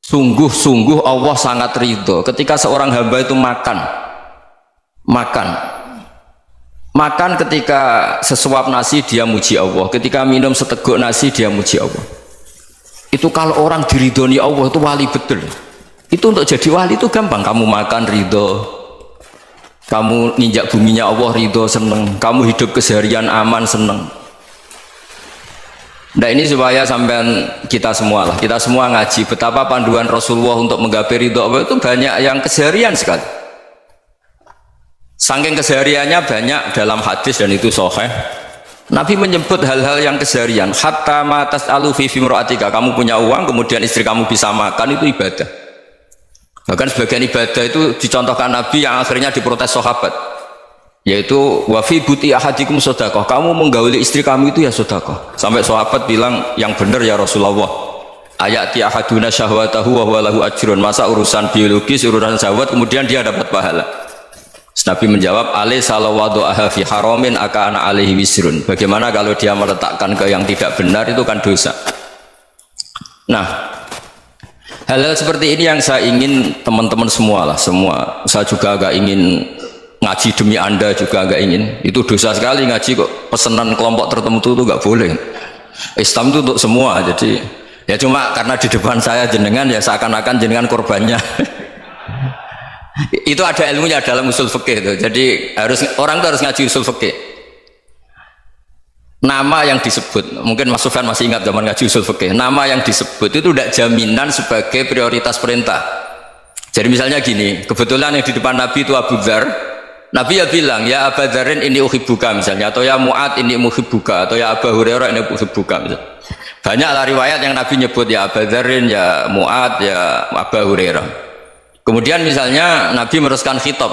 Sungguh-sungguh Allah sangat ridho ketika seorang hamba itu makan ketika sesuap nasi dia muji Allah, ketika minum seteguk nasi dia muji Allah. Itu kalau orang diridhoni Allah itu wali betul. Itu untuk jadi wali itu gampang. Kamu makan ridho, kamu ninjak buminya Allah ridho seneng, kamu hidup keseharian aman seneng. Nah ini supaya sampean kita semua ngaji betapa panduan Rasulullah untuk menggapai ridho Allah itu banyak yang keseharian sekali. Saking kesehariannya banyak dalam hadis dan itu sahih. Nabi menyebut hal-hal yang keseharian. Hatta ma tas'alu fi imra'atika, kamu punya uang kemudian istri kamu bisa makan itu ibadah. Bahkan sebagian ibadah itu dicontohkan Nabi yang akhirnya diprotes sahabat. Yaitu wa fi buti ahadikum sedekah, kamu menggauli istri kamu itu ya sedekah. Sampai sahabat bilang yang benar ya Rasulullah, ayati ahaduna syahwatahu wa huwa lahu ajrun, masa urusan biologis urusan syahwat kemudian dia dapat pahala. Nabi menjawab alai salawadu'aha fi haramin akana alaihi wisrun, bagaimana kalau dia meletakkan ke yang tidak benar itu kan dosa. Nah hal-hal seperti ini yang saya ingin teman-teman semua, saya juga agak ingin ngaji demi Anda juga agak ingin. Itu dosa sekali ngaji kok pesanan kelompok tertentu itu nggak boleh. Islam itu untuk semua. Jadi ya cuma karena di depan saya jenengan ya seakan-akan jenengan korbannya. Itu ada ilmunya dalam usul fikih itu. Jadi orang itu harus ngaji usul fikih. Nama yang disebut, mungkin Mas Sufyan masih ingat zaman ngaji usul fikih. Nama yang disebut itu tidak jaminan sebagai prioritas perintah. Jadi misalnya gini, kebetulan yang di depan Nabi itu Abu Dzar. Nabi ya bilang, ya Aba Dzarin ini uhibbuka misalnya, atau ya Mu'ad ini uhibbuka, atau ya Aba Hurairah ini uhibbuka misalnya. Banyaklah riwayat yang Nabi nyebut ya Aba Dzarin, ya Mu'ad, ya Aba Hurairah. Kemudian misalnya Nabi meneruskan khitab,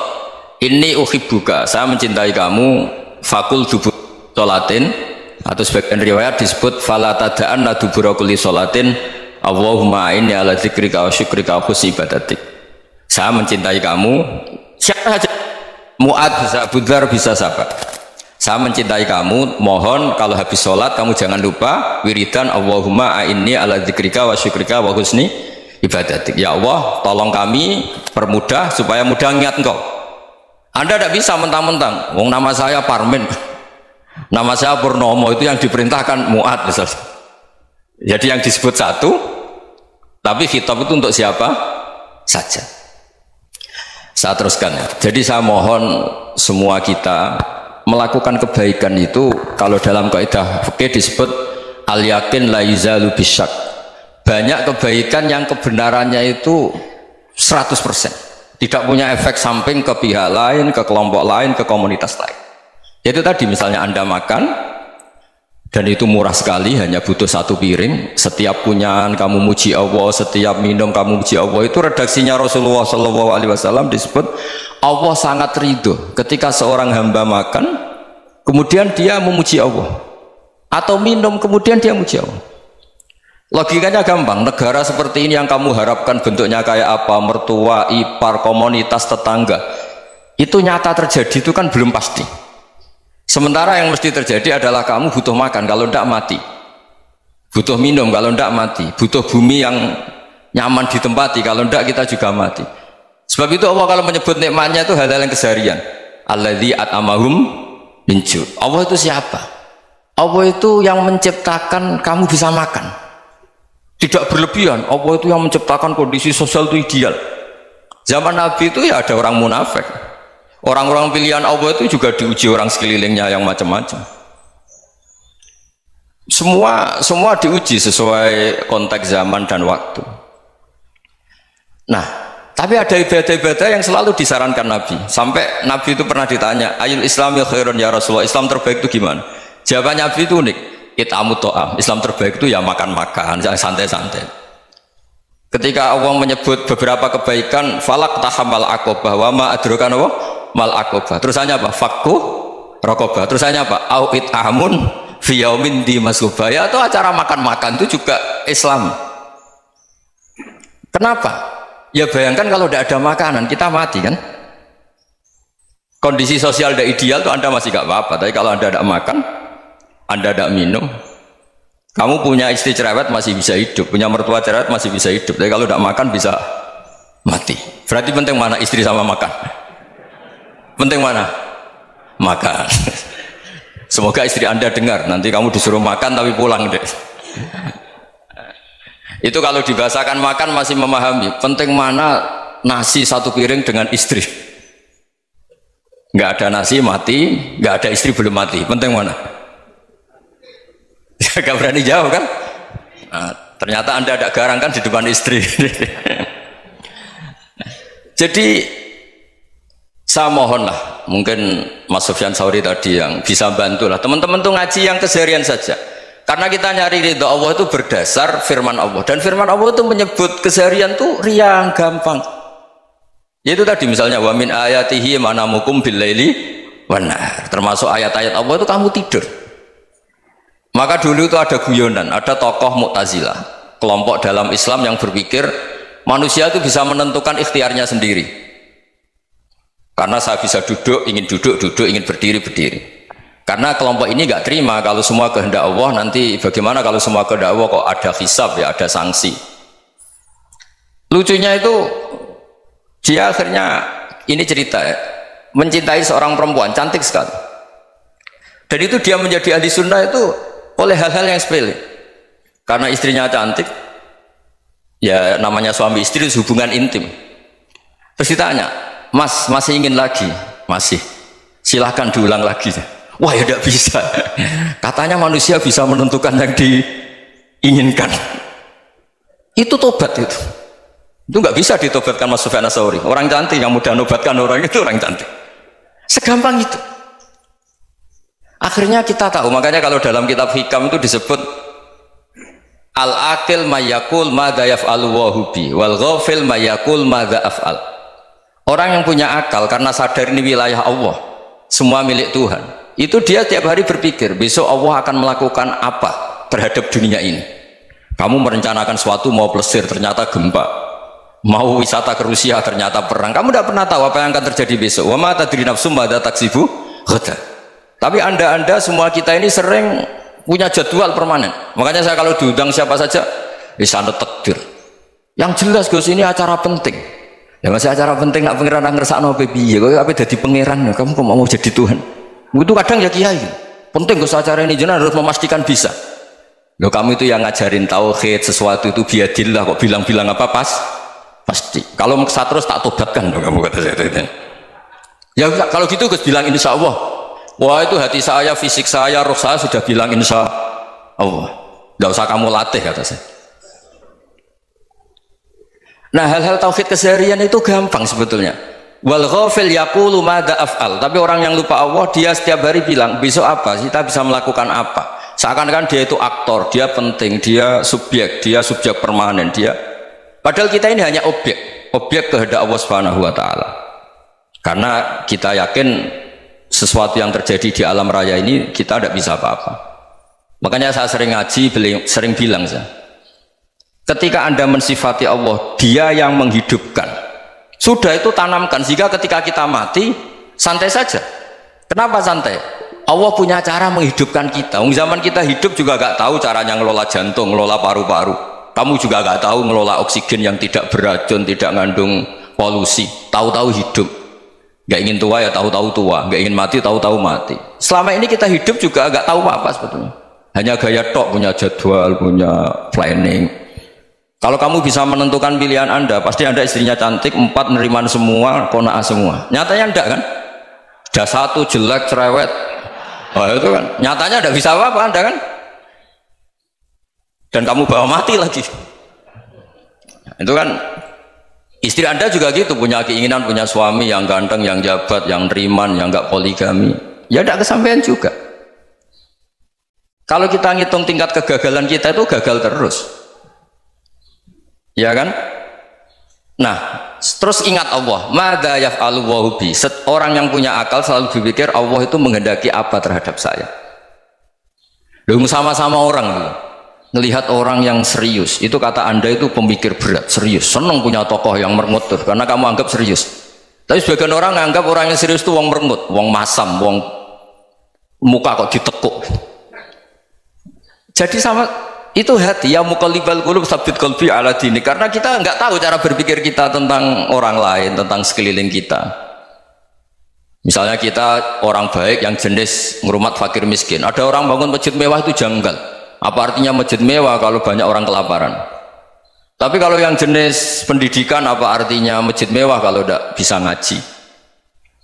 ini uhibbuka, saya mencintai kamu, fakul dubur sholatin, atau sebagian riwayat disebut fala tada'an la dubura kulli sholatin, Allahumma inni ala dzikrika wa syukrika wa husni ibadatik. Saya mencintai kamu, siapa saja. Mu'ad bisa, Abu Dzar bisa sahabat. Saya mencintai kamu, mohon kalau habis sholat kamu jangan lupa wiridan Allahumma a'inni ala dzikrika wa syukrika wa husni ibadatik. Ya Allah tolong kami permudah supaya mudah ingat engkau. Anda tidak bisa mentang-mentang wong nama saya Parmin, nama saya Purnomo, itu yang diperintahkan Mu'ad misalnya. Jadi yang disebut satu tapi khitab itu untuk siapa saja. Saya teruskan ya. Jadi saya mohon semua kita melakukan kebaikan itu, kalau dalam kaidah fikih disebut al yakin la yuzalu bisyak. Banyak kebaikan yang kebenarannya itu 100%, tidak punya efek samping ke pihak lain, ke kelompok lain, ke komunitas lain. Itu tadi misalnya Anda makan dan itu murah sekali, hanya butuh satu piring, setiap punyaan kamu muji Allah, setiap minum kamu muji Allah. Itu redaksinya Rasulullah SAW disebut Allah sangat ridho ketika seorang hamba makan kemudian dia memuji Allah, atau minum kemudian dia muji Allah. Logikanya gampang. Negara seperti ini yang kamu harapkan bentuknya kayak apa, mertua, ipar, komunitas, tetangga, itu nyata terjadi itu kan belum pasti. Sementara yang mesti terjadi adalah kamu butuh makan, kalau tidak mati. Butuh minum, kalau tidak mati. Butuh bumi yang nyaman ditempati, kalau tidak kita juga mati. Sebab itu Allah kalau menyebut nikmatnya itu hal-hal yang keseharian. Alladzi at'amahum min ju'. Allah itu siapa? Allah itu yang menciptakan kamu bisa makan. Tidak berlebihan. Allah itu yang menciptakan kondisi sosial itu ideal. Zaman Nabi itu ya ada orang munafik. Orang-orang pilihan Allah itu juga diuji orang sekelilingnya yang macam-macam. Semua diuji sesuai konteks zaman dan waktu. Nah, tapi ada ibadah-ibadah yang selalu disarankan Nabi. Sampai Nabi itu pernah ditanya, ayul islami khairun ya Rasulullah, Islam terbaik itu gimana? Jawaban Nabi itu unik, it'amut ta'am. Islam terbaik itu ya makan-makan, jangan santai-santai. Ketika Allah menyebut beberapa kebaikan, falak tahamal aqobah wa ma adrokan Allah mal aqobah. Terusannya apa? Fakku raqobah. Terusannya apa? Au it'amun fi yaumin di masubah. Ya, atau acara makan-makan itu juga Islam. Kenapa? Ya bayangkan kalau tidak ada makanan kita mati kan? Kondisi sosial tidak ideal tuh Anda masih gak apa-apa. Tapi kalau Anda tidak makan, Anda tidak minum, Kamu punya istri cerewet masih bisa hidup, punya mertua cerewet masih bisa hidup. Tapi kalau tidak makan bisa mati. Berarti penting mana istri sama makan? Penting mana? Makan. Semoga istri Anda dengar. Nanti kamu disuruh makan tapi pulang deh. Itu kalau dibahasakan makan masih memahami. Penting mana nasi satu piring dengan istri. Nggak ada nasi mati, nggak ada istri belum mati. Penting mana? Gak berani jawab kan? Nah, ternyata Anda ada garang kan di depan istri. Jadi saya mohonlah, mungkin Mas Sufyan Sauri tadi yang bisa bantulah teman-teman tuh ngaji yang keseharian saja. Karena kita nyari ridho Allah itu berdasar firman Allah, dan firman Allah itu menyebut keseharian tuh riang gampang. Yaitu tadi misalnya wa min ayatihi manamukum bil laili wan nahar. Termasuk ayat-ayat Allah itu kamu tidur. Maka dulu itu ada guyonan, ada tokoh Mu'tazilah, kelompok dalam Islam yang berpikir manusia itu bisa menentukan ikhtiarnya sendiri. Karena saya bisa duduk, ingin duduk, ingin berdiri, berdiri. Karena kelompok ini nggak terima kalau semua kehendak Allah, nanti bagaimana kalau semua kehendak Allah kok ada hisab ya, ada sanksi. Lucunya itu dia akhirnya ini cerita ya, mencintai seorang perempuan cantik sekali. Dan itu dia menjadi ahli sunnah itu oleh hal-hal yang sepele. Karena istrinya cantik, ya namanya suami istri itu hubungan intim. Terus ditanya, Mas masih ingin lagi? Masih. Silahkan diulang lagi. Wah ya tidak bisa. Katanya manusia bisa menentukan yang diinginkan. Itu tobat itu. Itu nggak bisa ditobatkan Mas Sufyan Ats-Tsauri. Orang cantik yang mudah nobatkan orang itu orang cantik. Segampang itu. Akhirnya kita tahu, makanya kalau dalam kitab Hikam itu disebut al-akil mayyakul madza yaf'alu wa hubi wal ghafil mayyakul madza af'al. Orang yang punya akal karena sadar ini wilayah Allah, semua milik Tuhan, itu dia tiap hari berpikir besok Allah akan melakukan apa terhadap dunia ini. Kamu merencanakan suatu mau plesir ternyata gempa, mau wisata ke Rusia ternyata perang. Kamu tidak pernah tahu apa yang akan terjadi besok. Wa ma tadri nafsum madza taksibu ghadan. Tapi anda semua kita ini sering punya jadwal permanen. Makanya saya kalau diundang siapa saja, bisa takdir. Yang jelas Gus ini acara penting. Ya masih acara penting nak pangeran ngersakno piye? Kowe ape dadi pangeran? Kamu kok mau jadi Tuhan? Itu kadang ya kiai. Penting Gus acara ini jenengan harus memastikan bisa. Loh kamu itu yang ngajarin tauhid, sesuatu itu biadillah kok bilang-bilang apa pasti. Kalau maksa terus tak tobatkan kamu kata saya. Ya kalau gitu Gus bilang insya Allah. Wah itu hati saya, fisik saya, roh saya sudah bilang insya Allah. Tidak usah kamu latih kata saya. Nah hal-hal tauhid keseharian itu gampang sebetulnya. Wal ghafil yaqulu madza af'al. Tapi orang yang lupa Allah dia setiap hari bilang besok apa? Kita bisa melakukan apa? Seakan-akan dia itu aktor, dia penting, dia subjek permanen, dia. Padahal kita ini hanya objek kehendak Allah Subhanahu wa taala. Karena kita yakin sesuatu yang terjadi di alam raya ini kita tidak bisa apa-apa. Makanya saya sering ngaji, sering bilang saya, ketika Anda mensifati Allah, dia yang menghidupkan, sudah itu tanamkan sehingga ketika kita mati santai saja. Kenapa santai? Allah punya cara menghidupkan kita. Zaman kita hidup juga gak tahu caranya ngelola jantung, ngelola paru-paru. Kamu juga gak tahu ngelola oksigen yang tidak beracun, tidak mengandung polusi. Tahu-tahu hidup. Gak ingin tua ya tahu-tahu tua, gak ingin mati tahu-tahu mati. Selama ini kita hidup juga gak tahu apa sebetulnya. Hanya gaya tok, punya jadwal, punya planning. Kalau kamu bisa menentukan pilihan Anda, pasti Anda istrinya cantik, 4 neriman semua, kona'ah semua. Nyatanya enggak kan? Ada 1 jelek, cerewet. Oh itu kan, nyatanya enggak bisa apa-apa Anda kan? Dan kamu bawa mati lagi. Itu kan. Istri Anda juga gitu, punya keinginan punya suami yang ganteng, yang jabat, yang riman, yang enggak poligami. Ya tidak kesampaian juga. Kalau kita ngitung tingkat kegagalan kita itu gagal terus. Ya kan? Nah, terus ingat Allah, madza yaf'alu wa hubi. Orang yang punya akal selalu berpikir Allah itu menghendaki apa terhadap saya. Loh, sama-sama orang gitu. Ngelihat orang yang serius, itu kata Anda itu pemikir berat, serius, senang punya tokoh yang merengut karena kamu anggap serius. Tapi sebagian orang anggap orang yang serius itu wong merengut, wong masam, wong muka kok ditekuk. Jadi sama itu hati, ya muqallibal qulub tsabbit qalbi ala dinik, karena kita nggak tahu cara berpikir kita tentang orang lain, tentang sekeliling kita. Misalnya kita orang baik yang jenis ngrumat fakir miskin, ada orang bangun masjid mewah itu janggal. Apa artinya masjid mewah kalau banyak orang kelaparan? Tapi kalau yang jenis pendidikan, apa artinya masjid mewah kalau tidak bisa ngaji?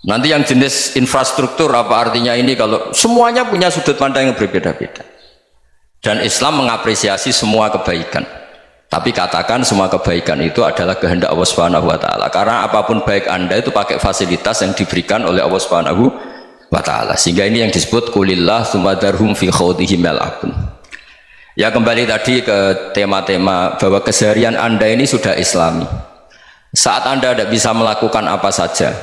Nanti yang jenis infrastruktur, apa artinya ini kalau semuanya punya sudut pandang yang berbeda-beda. Dan Islam mengapresiasi semua kebaikan. Tapi katakan semua kebaikan itu adalah kehendak Allah Subhanahu wa taala. Karena apapun baik Anda itu pakai fasilitas yang diberikan oleh Allah Subhanahu wa taala. Sehingga ini yang disebut qulillah tsumma darhum fi khawdihim yal'abun. Ya, kembali tadi ke tema-tema bahwa keseharian Anda ini sudah Islami. Saat Anda tidak bisa melakukan apa saja.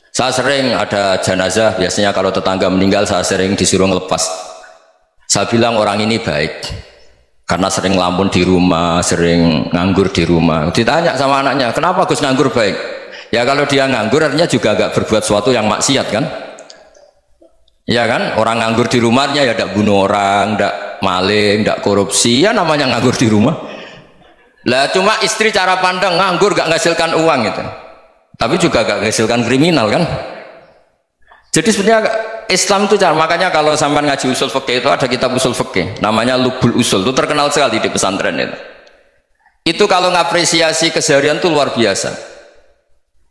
Saya sering ada jenazah, biasanya kalau tetangga meninggal saya sering disuruh ngelepas. Saya bilang orang ini baik karena sering ngelamun di rumah, sering nganggur di rumah. Ditanya sama anaknya, kenapa Gus nganggur baik? Ya kalau dia nganggur artinya juga agak berbuat sesuatu yang maksiat kan? Ya kan, orang nganggur di rumahnya ya tidak bunuh orang, tidak maling, tidak korupsi, ya namanya nganggur di rumah. Lah cuma istri cara pandang nganggur gak menghasilkan uang itu, tapi juga gak menghasilkan kriminal kan? Jadi sebenarnya Islam itu cara, makanya kalau sampai ngaji usul fikih itu ada kitab usul fikih namanya Lubul Usul, itu terkenal sekali di pesantren itu. Itu kalau ngapresiasi keseharian itu luar biasa.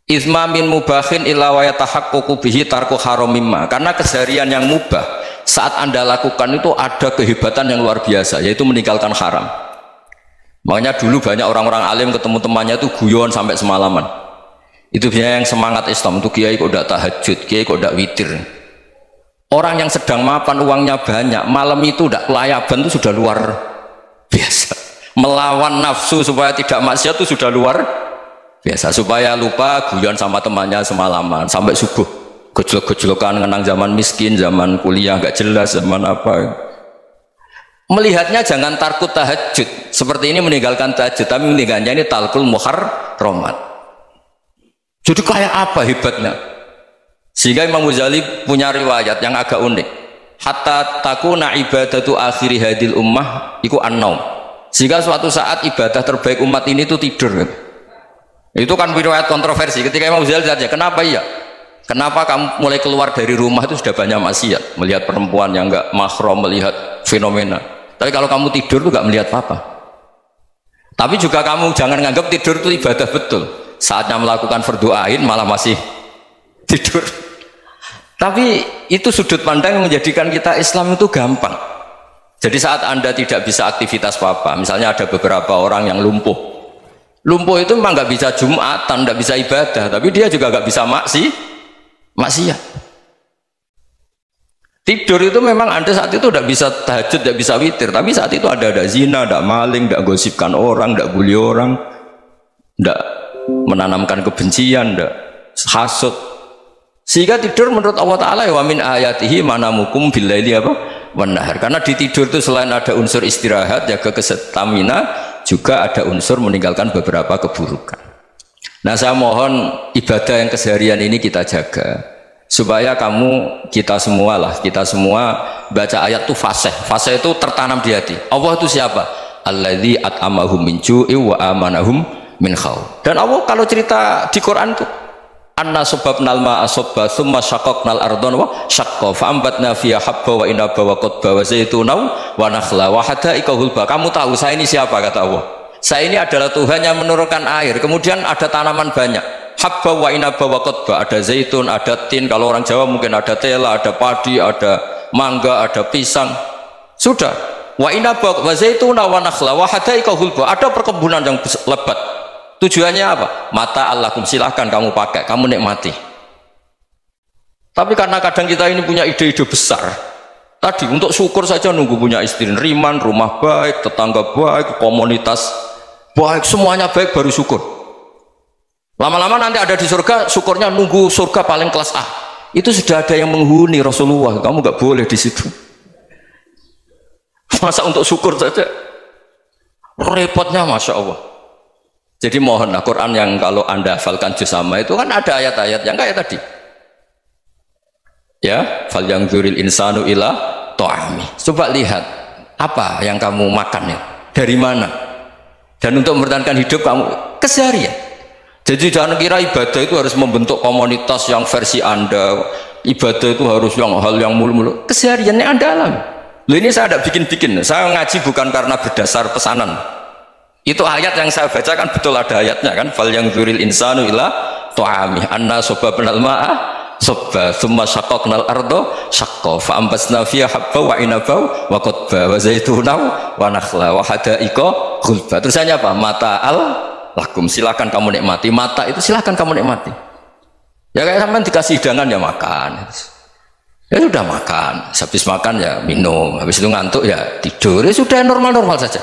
Izma min mubahin illa wa yatahaqququ bihi tarku haramimma. Karena keseharian yang mubah saat Anda lakukan itu ada kehebatan yang luar biasa, yaitu meninggalkan haram. Makanya dulu banyak orang-orang alim ketemu temannya itu guyon sampai semalaman. Itu biasanya yang semangat Islam itu, kiai kok tidak tahajud, kiai kok tidak witir. Orang yang sedang mapan uangnya banyak, malam itu tidak kelayaban itu sudah luar biasa. Melawan nafsu supaya tidak maksiat itu sudah luar biasa. Supaya lupa guyon sama temannya semalaman sampai subuh, gejlok-gejlokan kenang zaman miskin, zaman kuliah nggak jelas, zaman apa. Melihatnya jangan tarkut tahajud seperti ini, meninggalkan tahajud, tapi meninggalkannya ini talkul muharramat. Jadi kayak apa hebatnya? Sehingga Imam Ghazali punya riwayat yang agak unik. Hatta takuna ibadatu akhiri hadil ummah iku an-naum. Sehingga suatu saat ibadah terbaik umat ini itu tidur. Itu kan riwayat kontroversi. Ketika Imam Ghazali saja, kenapa iya? Kenapa kamu mulai keluar dari rumah itu sudah banyak maksiat, melihat perempuan yang enggak mahram, melihat fenomena. Tapi kalau kamu tidur itu enggak melihat apa-apa. Tapi juga kamu jangan nganggap tidur itu ibadah betul. Saatnya melakukan fardu ain malah masih tidur. Tapi itu sudut pandang yang menjadikan kita Islam itu gampang. Jadi saat Anda tidak bisa aktivitas apa-apa, misalnya ada beberapa orang yang lumpuh itu memang nggak bisa Jumatan, nggak bisa ibadah, tapi dia juga nggak bisa maksiat. Tidur itu memang Anda saat itu tidak bisa tahajud, tidak bisa witir, tapi saat itu ada zina, ada maling, tidak gosipkan orang, tidak bully orang, tidak menanamkan kebencian, tidak hasud. Sehingga tidur menurut Allah Ta'ala wa min ayatihi manamukum billaili apa? Wan-nahar. Karena di tidur itu selain ada unsur istirahat, jaga stamina, juga ada unsur meninggalkan beberapa keburukan. Nah, saya mohon ibadah yang keseharian ini kita jaga supaya kita semua baca ayat itu fasih itu tertanam di hati. Allah itu siapa? Alladzi at'amahum min ju'i wa amanahum min khauf. Dan Allah kalau cerita di Quran itu anna sababnal ma'a sabba thumma syaqaqnal ardhan wa syaqqa fa ambatna fiha habba wa inaba wa qadba wa zaituna wa nakhla wa hadaika hulba. Kamu tahu saya ini siapa? Kata Allah, saya ini adalah Tuhan yang menurunkan air, kemudian ada tanaman banyak, habba wa inaba wa qadba, ada zaitun, ada tin, kalau orang Jawa mungkin ada tela, ada padi, ada mangga, ada pisang. Sudah, wa inaba wa zaituna wa nakhla wa hadaika hulba, ada perkebunan yang lebat. Tujuannya apa? Mata Allahkum, silahkan kamu pakai, kamu nikmati. Tapi karena kadang kita ini punya ide-ide besar, tadi untuk syukur saja nunggu punya istri riman, rumah baik, tetangga baik, komunitas baik, semuanya baik baru syukur. Lama-lama nanti ada di surga, syukurnya nunggu surga paling kelas A. Itu sudah ada yang menghuni Rasulullah, kamu nggak boleh di situ. Masa untuk syukur saja repotnya, masya Allah. Jadi mohonlah Quran yang kalau Anda hafalkan juz sama itu kan ada ayat-ayat yang kayak tadi. Ya, fal yanzuril insanu ila ta'ami. Coba lihat Apa yang kamu makan ya? Dari mana? Dan untuk mempertahankan hidup kamu keseharian. Jadi jangan kira ibadah itu harus membentuk komunitas yang versi Anda. Ibadah itu harus yang hal yang mulu-mulu. Kesehariannya Anda alami. Loh, ini saya tidak bikin-bikin. Saya ngaji bukan karena berdasar pesanan. Itu ayat yang saya baca kan betul ada ayatnya kan. Fal yang dzuril insanu ila ta'ami anna sababnal ma'a sabba thumma shaqqaqnal arda shaqqa fa ambasna fiha habba wa inaba wa qadba wa zaituna wa nakhla wa hadaiqa ghulba. Terusannya apa? Mata'al lakum, silakan kamu nikmati. Mata itu silakan kamu nikmati. Ya kayak sampean dikasih hidangan ya makan. Ya sudah makan, habis makan ya minum, habis itu ngantuk ya tidur. Ya sudah normal-normal saja.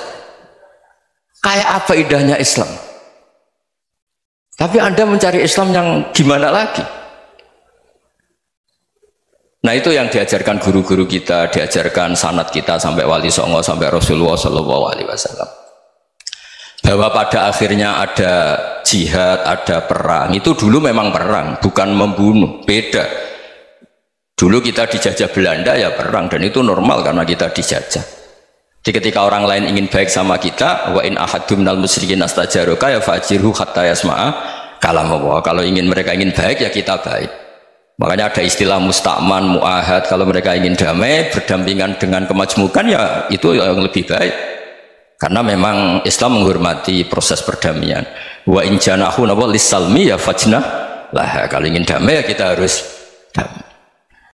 Kayak apa indahnya Islam. Tapi Anda mencari Islam yang gimana lagi? Nah itu yang diajarkan guru-guru kita, diajarkan sanad kita sampai Wali Songo, sampai Rasulullah SAW. Bahwa pada akhirnya ada jihad, ada perang. Itu dulu memang perang, bukan membunuh, beda. Dulu kita dijajah Belanda ya perang, dan itu normal karena kita dijajah. Jadi ketika orang lain ingin baik sama kita, wa in ahadum minal musyrikin astajaruka ya fajirhu hatta yasma'a kalam Allah. Kalau mereka ingin baik ya kita baik. Makanya ada istilah musta'man, mu'ahad. Kalau mereka ingin damai, berdampingan dengan kemajmukan ya itu yang lebih baik. Karena memang Islam menghormati proses perdamaian. Wa in janahu lis-salmi ya fajnah lah. Kalau ingin damai ya kita harus